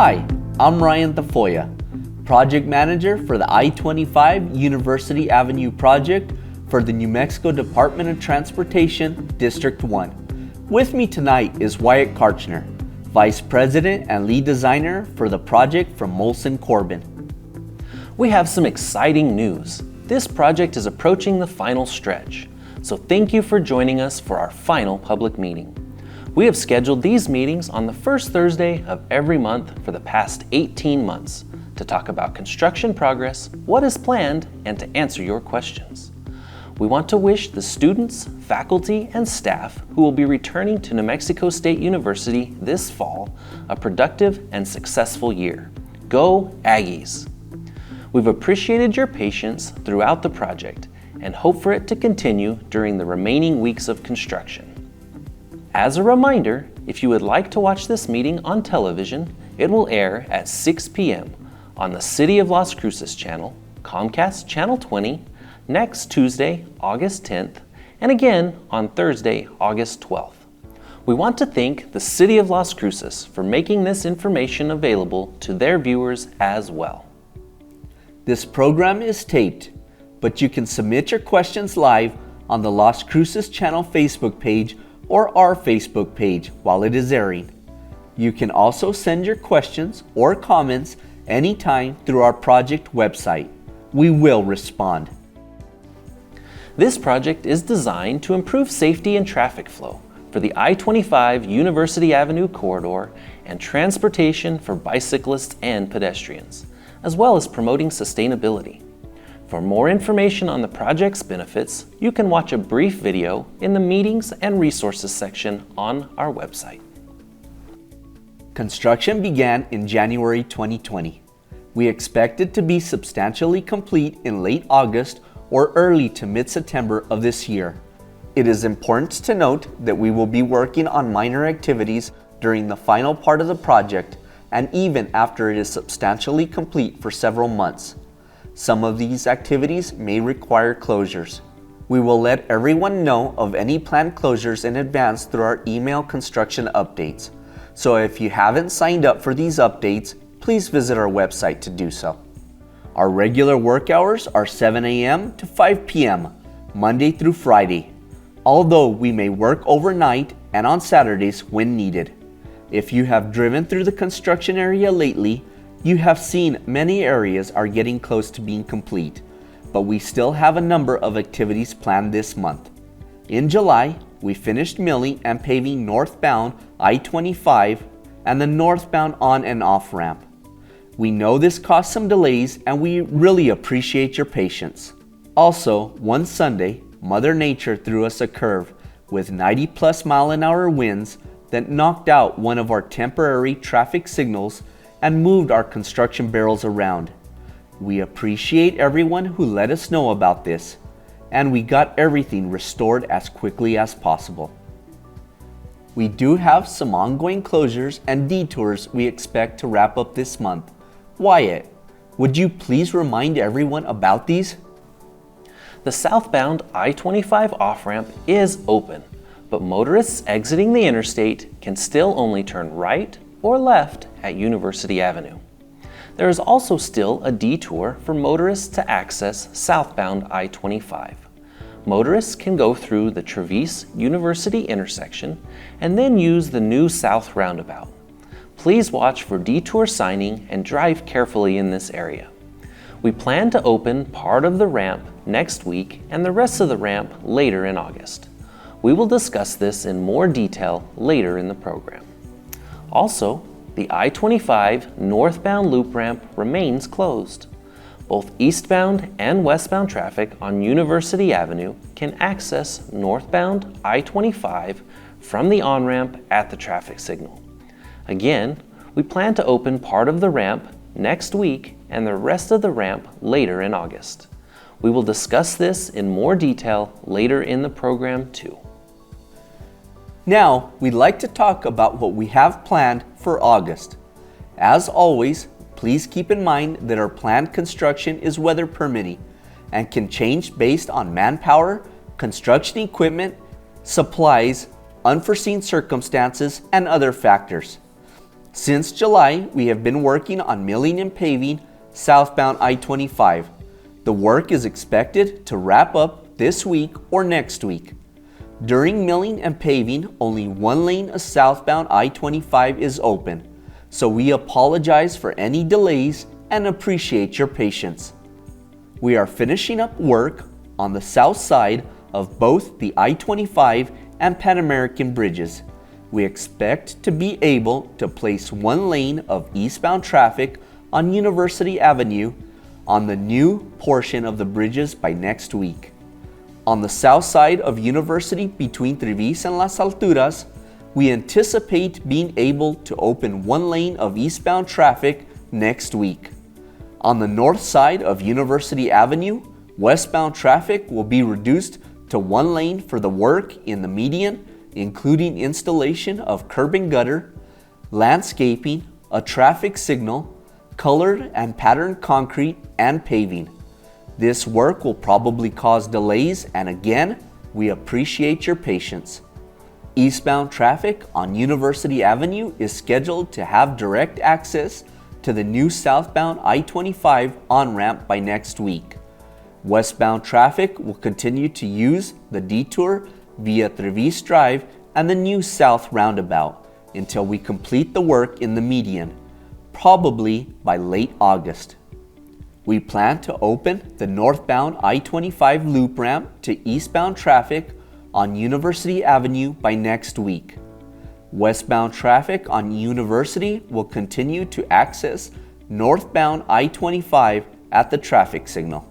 Hi, I'm Ryan Tafoya, Project Manager for the I-25 University Avenue project for the New Mexico Department of Transportation, District 1. With me tonight is Wyatt Kartchner, Vice President and Lead Designer for the project from Molzen, Corbin. We have some exciting news. This project is approaching the final stretch, so thank you for joining us for our final public meeting. We have scheduled these meetings on the first Thursday of every month for the past 18 months to talk about construction progress, what is planned, and to answer your questions. We want to wish the students, faculty, and staff who will be returning to New Mexico State University this fall a productive and successful year. Go Aggies! We've appreciated your patience throughout the project and hope for it to continue during the remaining weeks of construction. As a reminder, if you would like to watch this meeting on television, it will air at 6 p.m. on the City of Las Cruces channel, Comcast Channel 20, next Tuesday, August 10th, and again on Thursday, August 12th. We want to thank the City of Las Cruces for making this information available to their viewers as well. This program is taped, but you can submit your questions live on the Las Cruces Channel Facebook page or our Facebook page while it is airing. You can also send your questions or comments anytime through our project website. We will respond. This project is designed to improve safety and traffic flow for the I-25 University Avenue corridor and transportation for bicyclists and pedestrians, as well as promoting sustainability. For more information on the project's benefits, you can watch a brief video in the Meetings and Resources section on our website. Construction began in January 2020. We expect it to be substantially complete in late August or early to mid-September of this year. It is important to note that we will be working on minor activities during the final part of the project and even after it is substantially complete for several months. Some of these activities may require closures. We will let everyone know of any planned closures in advance through our email construction updates. So if you haven't signed up for these updates, please visit our website to do so. Our regular work hours are 7 a.m. to 5 p.m., Monday through Friday, although we may work overnight and on Saturdays when needed. If you have driven through the construction area lately, you have seen many areas are getting close to being complete, but we still have a number of activities planned this month. In July, we finished milling and paving northbound I-25 and the northbound on and off ramp. We know this caused some delays and we really appreciate your patience. Also, one Sunday, Mother Nature threw us a curve with 90+ mile-an-hour winds that knocked out one of our temporary traffic signals and moved our construction barrels around. We appreciate everyone who let us know about this, and we got everything restored as quickly as possible. We do have some ongoing closures and detours we expect to wrap up this month. Wyatt, would you please remind everyone about these? The southbound I-25 off-ramp is open, but motorists exiting the interstate can still only turn right or left at University Avenue. There is also still a detour for motorists to access southbound I-25. Motorists can go through the Triviz University intersection and then use the new south roundabout. Please watch for detour signing and drive carefully in this area. We plan to open part of the ramp next week and the rest of the ramp later in August. We will discuss this in more detail later in the program. Also, the I-25 northbound loop ramp remains closed. Both eastbound and westbound traffic on University Avenue can access northbound I-25 from the on-ramp at the traffic signal. Again, we plan to open part of the ramp next week and the rest of the ramp later in August. We will discuss this in more detail later in the program too. Now, we'd like to talk about what we have planned for August. As always, please keep in mind that our planned construction is weather permitting and can change based on manpower, construction equipment, supplies, unforeseen circumstances, and other factors. Since July, we have been working on milling and paving southbound I-25. The work is expected to wrap up this week or next week. During milling and paving, only one lane of southbound I-25 is open, so we apologize for any delays and appreciate your patience. We are finishing up work on the south side of both the I-25 and Pan American bridges. We expect to be able to place one lane of eastbound traffic on University Avenue on the new portion of the bridges by next week. On the south side of University between Triviz and Las Alturas, we anticipate being able to open one lane of eastbound traffic next week. On the north side of University Avenue, westbound traffic will be reduced to one lane for the work in the median, including installation of curb and gutter, landscaping, a traffic signal, colored and patterned concrete, and paving. This work will probably cause delays, and again, we appreciate your patience. Eastbound traffic on University Avenue is scheduled to have direct access to the new southbound I-25 on-ramp by next week. Westbound traffic will continue to use the detour via Triviz Drive and the new south roundabout until we complete the work in the median, probably by late August. We plan to open the northbound I-25 loop ramp to eastbound traffic on University Avenue by next week. Westbound traffic on University will continue to access northbound I-25 at the traffic signal.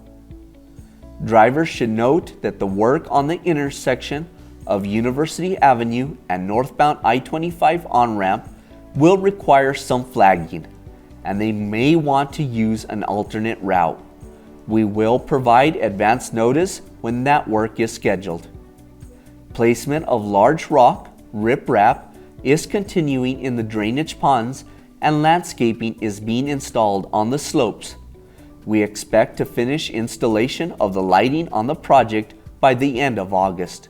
Drivers should note that the work on the intersection of University Avenue and northbound I-25 on-ramp will require some flagging, and they may want to use an alternate route. We will provide advance notice when that work is scheduled. Placement of large rock, riprap, is continuing in the drainage ponds, and landscaping is being installed on the slopes. We expect to finish installation of the lighting on the project by the end of August.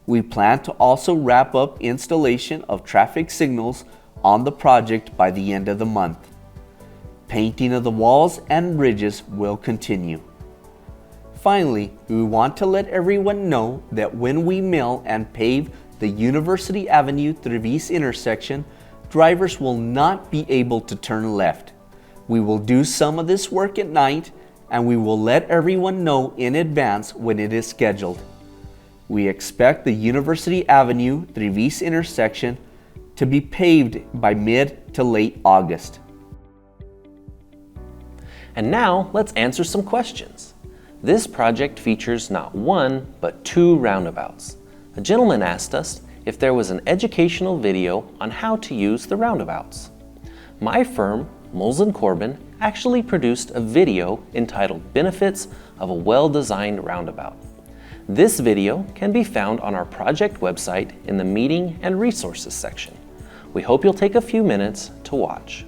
We plan to also wrap up installation of traffic signals on the project by the end of the month. Painting of the walls and bridges will continue. Finally, we want to let everyone know that when we mill and pave the University Avenue Triviz intersection, drivers will not be able to turn left. We will do some of this work at night, and we will let everyone know in advance when it is scheduled. We expect the University Avenue Triviz intersection to be paved by mid to late August. And now let's answer some questions. This project features not one, but two roundabouts. A gentleman asked us if there was an educational video on how to use the roundabouts. My firm, Molzen Corbin, actually produced a video entitled Benefits of a Well-Designed Roundabout. This video can be found on our project website in the Meeting and Resources section. We hope you'll take a few minutes to watch.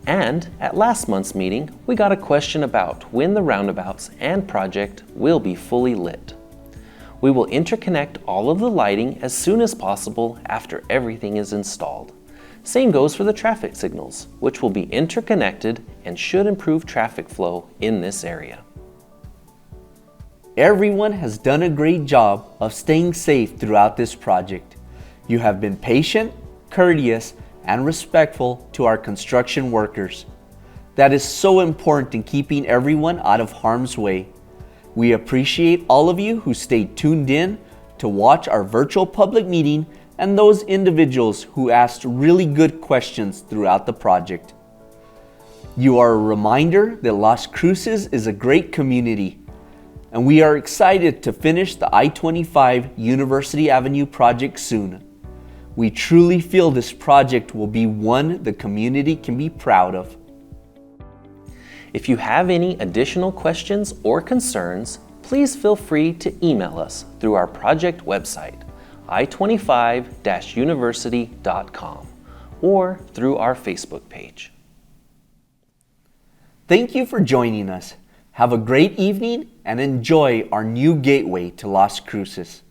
And at last month's meeting, we got a question about when the roundabouts and project will be fully lit. We will interconnect all of the lighting as soon as possible after everything is installed. Same goes for the traffic signals, which will be interconnected and should improve traffic flow in this area. Everyone has done a great job of staying safe throughout this project. You have been patient, courteous, and respectful to our construction workers. That is so important in keeping everyone out of harm's way. We appreciate all of you who stayed tuned in to watch our virtual public meeting and those individuals who asked really good questions throughout the project. You are a reminder that Las Cruces is a great community, and we are excited to finish the I-25 University Avenue project soon. We truly feel this project will be one the community can be proud of. If you have any additional questions or concerns, please feel free to email us through our project website, i25-university.com, or through our Facebook page. Thank you for joining us. Have a great evening and enjoy our new gateway to Las Cruces.